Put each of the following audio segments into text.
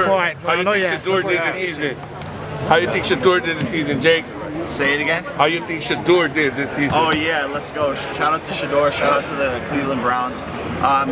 Fight. How you think Shador did this season? How you think Shador did this season, Jake? Say it again? How you think Shador did this season? Oh yeah, let's go. Shout out to Shador, shout out to the Cleveland Browns.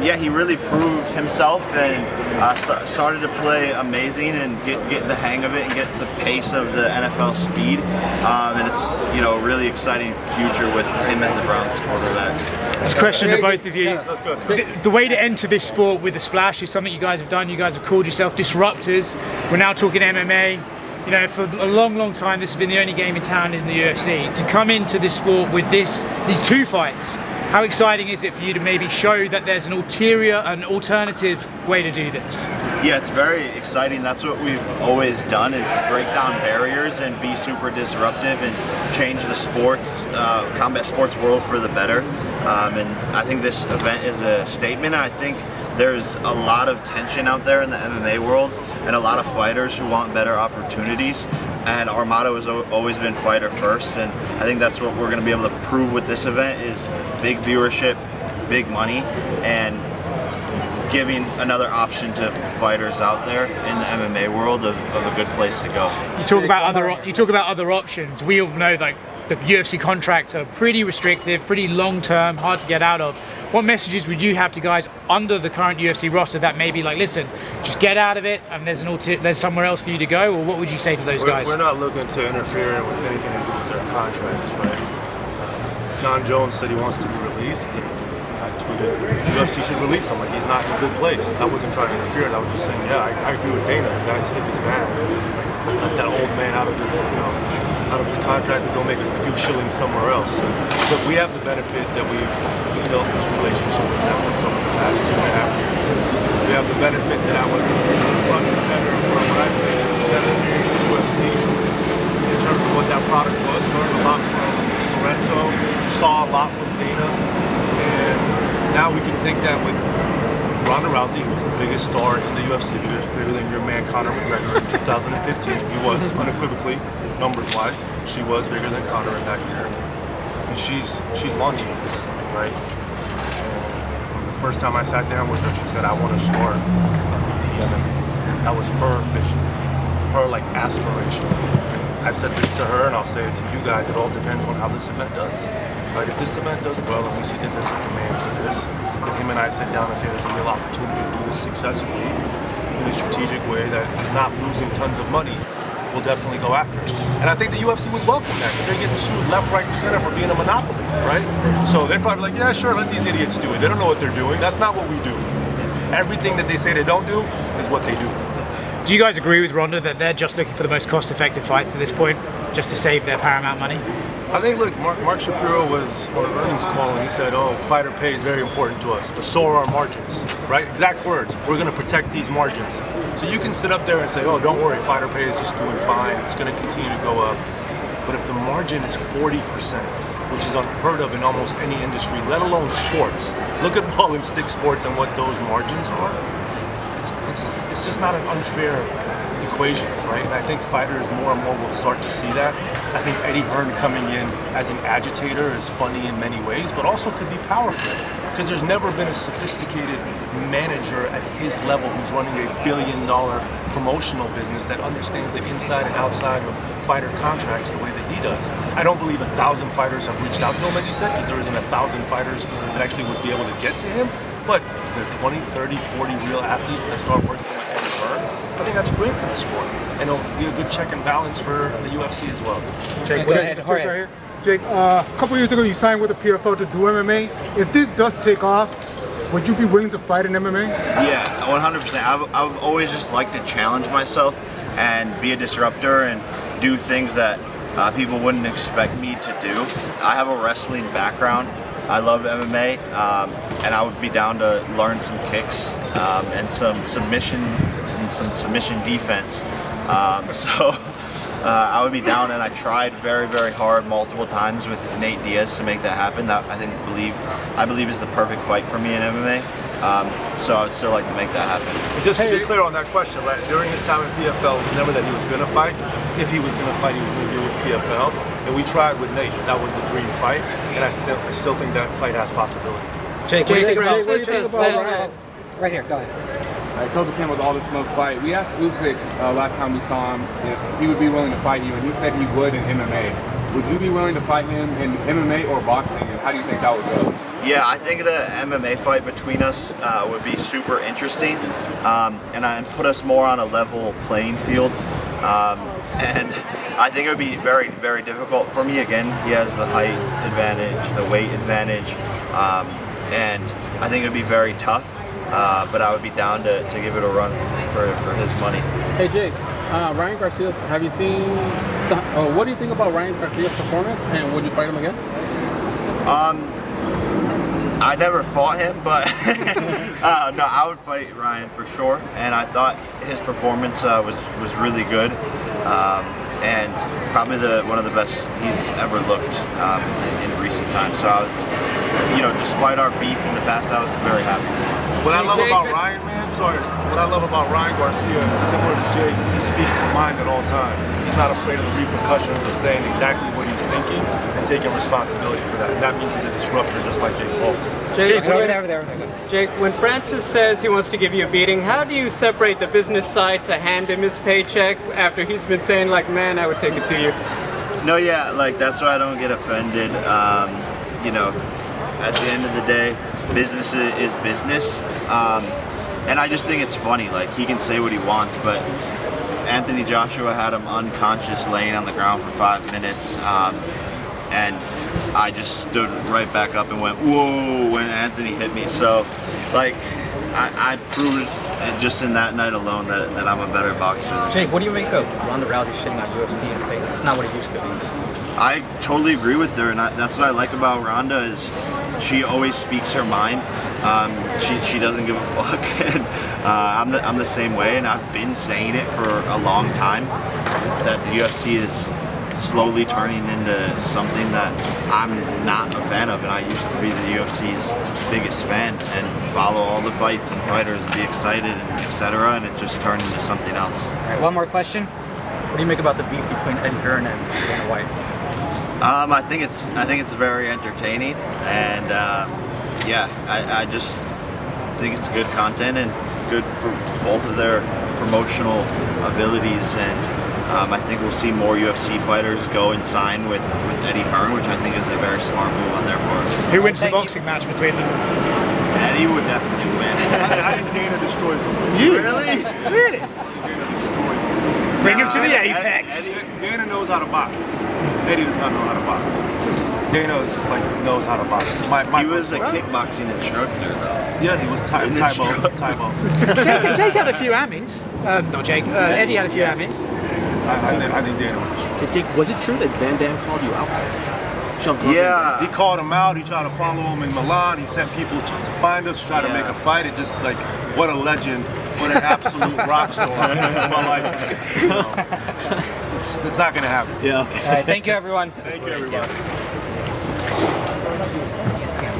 Yeah, he really proved himself and started to play amazing and get the hang of it and get the pace of the NFL speed. And it's, you know, a really exciting future with him as the Browns quarterback. This question to both of you. Yeah, let's go. The way to enter this sport with the splash is something you guys have done. You guys have called yourself disruptors. We're now talking MMA. You know, for a long, long time, this has been the only game in town in the UFC. To come into this sport with these two fights, how exciting is it for you to maybe show that there's an alternative way to do this? Yeah, it's very exciting. That's what we've always done, is break down barriers and be super disruptive and change the sports, combat sports world for the better. And I think this event is a statement. I think there's a lot of tension out there in the MMA world and a lot of fighters who want better opportunities. And our motto has always been fighter first. And I think that's what we're going to be able to prove with this event is big viewership, big money, and giving another option to fighters out there in the MMA world of a good place to go. You talk about other options. We all know like the UFC contracts are pretty restrictive, pretty long term, hard to get out of. What messages would you have to guys under the current UFC roster that may be like, listen, just get out of it and there's somewhere else for you to go? Or what would you say to those guys? We're not looking to interfere with anything to do with their contracts, right? John Jones said he wants to be released, and I tweeted, UFC should release him, like he's not in a good place. I wasn't trying to interfere, I was just saying, yeah, I agree with Dana, the guy's hip is bad. Let that old man out of his, out of his contract to go make a few shillings somewhere else. But we have the benefit that we built this relationship with Netflix over the past 2.5 years. We have the benefit that I was front and center for what I believe is the best period in UFC. In terms of what that product was, learned a lot from Lorenzo, saw a lot from Dana, and now we can take that with Ronda Rousey, who's the biggest star in the UFC, bigger than your man Conor McGregor in 2015. He was unequivocally, numbers-wise, she was bigger than Conor in that year. And she's launching this, right? And from the first time I sat down with her, she said, I want to start a MMA. That was her vision, her like aspiration. And I've said this to her, and I'll say it to you guys, it all depends on how this event does. Right? If this event does well, and we see that there's a demand for this, and him and I sit down and say there's a real opportunity to do this successfully in a strategic way that is not losing tons of money, we'll definitely go after it. And I think the UFC would welcome that, because they're getting sued left, right, and center for being a monopoly, right? So they're probably like, yeah, sure, let these idiots do it. They don't know what they're doing. That's not what we do. Everything that they say they don't do is what they do. Do you guys agree with Ronda that they're just looking for the most cost-effective fights at this point, just to save their Paramount money? I think, look, Mark Shapiro was on an earnings call and he said, oh, fighter pay is very important to us, but so are our margins, right? Exact words, we're going to protect these margins. So you can sit up there and say, oh, don't worry, fighter pay is just doing fine, it's going to continue to go up. But if the margin is 40%, which is unheard of in almost any industry, let alone sports, look at ball and stick sports and what those margins are. It's just not an unfair equation, right? And I think fighters more and more will start to see that. I think Eddie Hearn coming in as an agitator is funny in many ways, but also could be powerful, because there's never been a sophisticated manager at his level who's running $1 billion promotional business that understands the inside and outside of fighter contracts the way that he does. I don't believe 1,000 fighters have reached out to him, as he said, because there isn't 1,000 fighters that actually would be able to get to him. But is there 20, 30, 40 real athletes that start working with Eddie Hearn? I think that's great for the sport, and it'll be a good check and balance for the UFC as well. Jake, go ahead. Jake, a couple years ago you signed with the PFL to do MMA. If this does take off, would you be willing to fight in MMA? Yeah, 100%. I've always just liked to challenge myself and be a disruptor and do things that people wouldn't expect me to do. I have a wrestling background. I love MMA, and I would be down to learn some kicks and some submission defense. I would be down, and I tried very, very hard multiple times with Nate Diaz to make that happen. That I believe is the perfect fight for me in MMA. So I would still like to make that happen. Just to be clear on that question, right? During his time in PFL, it was never that he was going to fight. If he was going to fight, he was going to do it with PFL. And we tried with Nate. That was the dream fight, and I still think that fight has possibility. Jake, what do you think about Right here, go ahead. Kobe came with all the smoke fight. We asked Usyk last time we saw him if he would be willing to fight you, and he said he would in MMA. Would you be willing to fight him in MMA or boxing, and how do you think that would go? Yeah, I think the MMA fight between us would be super interesting, and put us more on a level playing field. And I think it would be very, very difficult for me. Again, he has the height advantage, the weight advantage, and I think it would be very tough. But I would be down to give it a run for his money. Hey Jake, Ryan Garcia, have you seen, what do you think about Ryan Garcia's performance, and would you fight him again? I never fought him, but no, I would fight Ryan for sure. And I thought his performance was really good, and probably one of the best he's ever looked in recent times. So I was, despite our beef in the past, I was very happy for him. What I love about Ryan, what I love about Ryan Garcia is similar to Jake. He speaks his mind at all times. He's not afraid of the repercussions of saying exactly what he's thinking and taking responsibility for that. And that means he's a disruptor, just like Jake Paul. Jake, when Francis says he wants to give you a beating, how do you separate the business side to hand him his paycheck after he's been saying, like, man, I would take it to you? No, yeah, that's why I don't get offended. At the end of the day, business is business. And I just think it's funny, he can say what he wants, but Anthony Joshua had him unconscious laying on the ground for 5 minutes, and I just stood right back up and went, whoa, when Anthony hit me. So, I proved just in that night alone that I'm a better boxer than Jake, what do you make of Ronda Rousey shitting on UFC and saying it's not what it used to be? I totally agree with her, and that's what I like about Ronda is she always speaks her mind. She doesn't give a fuck, and I'm the same way, and I've been saying it for a long time that the UFC is slowly turning into something that I'm not a fan of, and I used to be the UFC's biggest fan and follow all the fights and fighters and be excited and etc. And it just turned into something else. All right, one more question. What do you make about the beef between Eddie Hearn and Dana White? I think it's very entertaining, and I just think it's good content and good for both of their promotional abilities, and I think we'll see more UFC fighters go and sign with Eddie Hearn, which I think is a very smart move on their part. Who wins the boxing match between them? Eddie would definitely win. I think Dana destroys him. You really? Really? Dana destroys him. Bring him to the apex. Dana knows how to box. Eddie does not know how to box. Dana knows how to box. He was a kickboxing instructor, though. Yeah, he was Tybo. Jake had a few Emmys. Not Jake. Eddie had a few Emmys. I think Dana would destroy. Jake, was it true that Van Damme called you out? Yeah. He called him out. He tried to follow him in Milan. He sent people to find us, try to make a fight. It just what a legend, what an absolute rock star. It's not going to happen. Yeah. Okay. All right, thank you, everyone. Thank you, everybody.